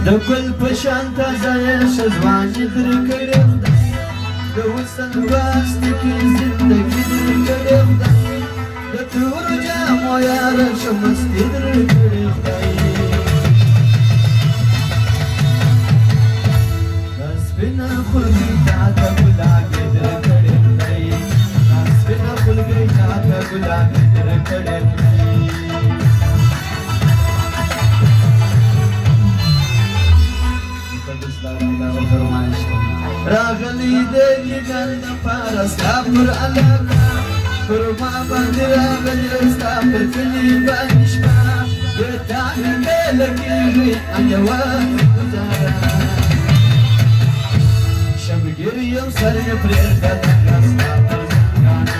د ګل په شان تازه یې ښځواني درکړې خدای د حسن باسته کې زندګي درکړې خدای د تورو جامو یاره ښه مستي درکړې خدای دا سپینه خولګۍ تاته ګلابي درکړې خدای دا سپینه خولګۍ تاته ګلابي درکړې خدای راغلی دی ګل د پاره ستا پر علاقه پر ما باندې راغلی ستا پر کلي باندې شپه د تا مې لګېږي یوه ګزاره شمګیر یم سر مې پرېږده دغه ستا پر زنګانه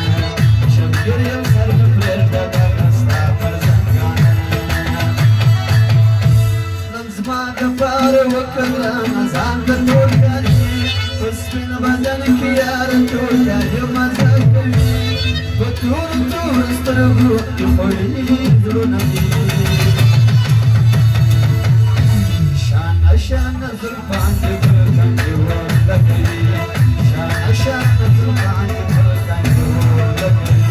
شمګیر یم سر مې پرېږده دغه ستا پر زنګانه نن زما دپاره وکړه ځان د ټول کاري په سپین بدن کې یاره ټول یاري مزه کوي په تورو تورو سترګو کې خوړلي زړونه دي شانه شانه زلفان دې پر کندې ورلګوي شانه شانه زلفان دې پر کندې ورلګوي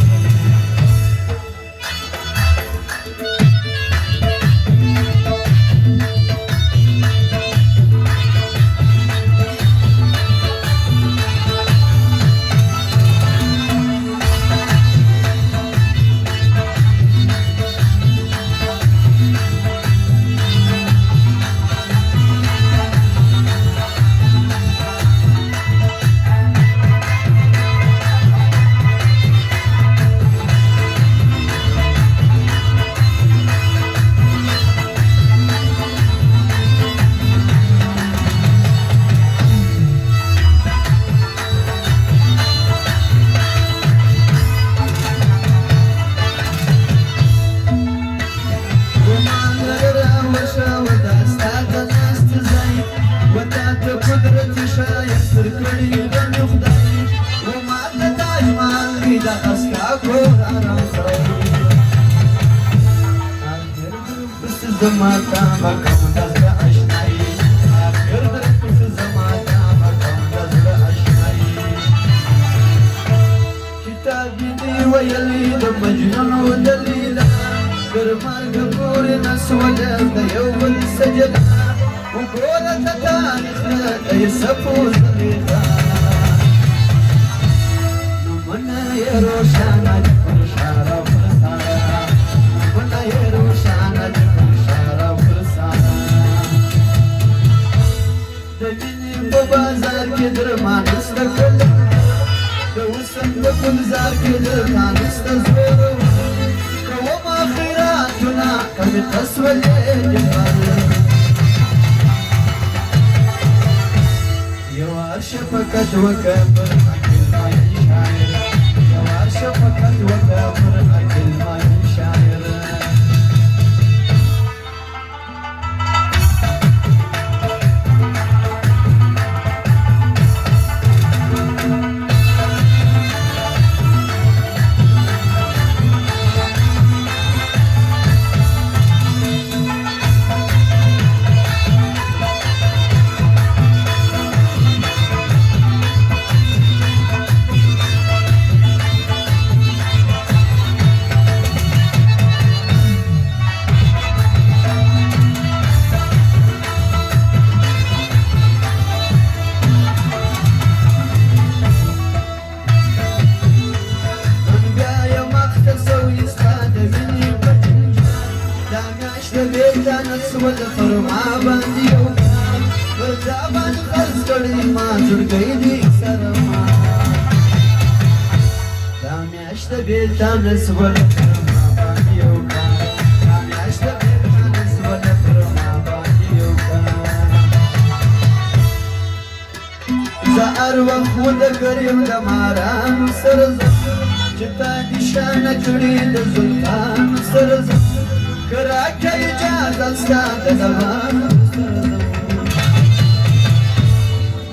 زماتا مکم دزر اشنائی آخر در پس زماتا مکم دزر اشنائی کتابی دی ویلی د مجنون و دلیلا در مرگ پوری نسوله د یو بل سجلا و گوله تا تاریخ ای سپو زلیخا نمونه ی روشانا جپر شارا فرسارا نمونه ی روشانا جپر بازار کې درمان نسته کل د حسن په ګلزار کې درمان نسته زور کوم خیراتونه کمې تسولې جبال یو شفقت وکړه پر عقل مای شاعر یو شفقت وکړه پر عقل مای شاعر نسول فرما باندې یو ورځا باندې خرڅ کړی ما زړګی دې سره ما دا میاشت بیرته نسول فرما باندې یو دا میاشت بیرته نسول فرما باندې یو زه هر وخت د کریم د مارانو سره چې تا دې شانه جوړې د زلفانو سره کراکه اجازه ستا د زمانو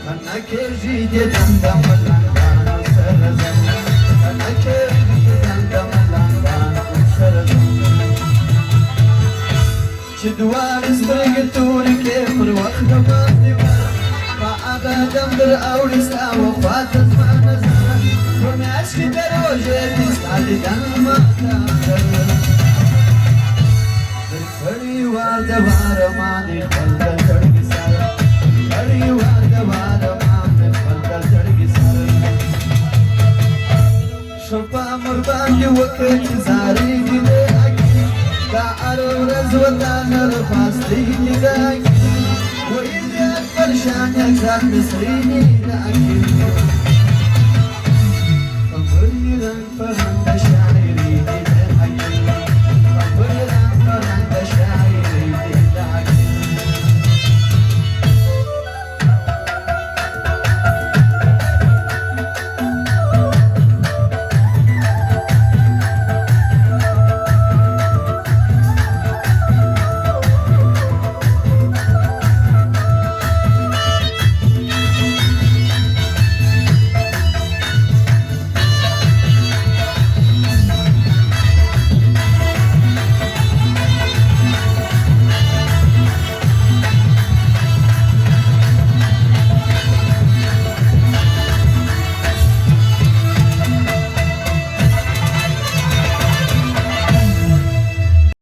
کنه کېږي دې دنده ملنګانو سره کنه کېږي دې دنده ملنګانو سره چې دواړې سترګې تورې کړې پر وخت در أولستا وفات زمان زمان ومعشق دروجتي سعدي دم مكان خړی وار د بار باندې خپل چړګي سره خړی وار د بار باندې خپل چړګي سره شپه مر باندې وکړي زاري دې اکی دا ارو رزوتا نر فاستي دې وې دې پرشان ځان مسريني دې اکی خبري رنگ په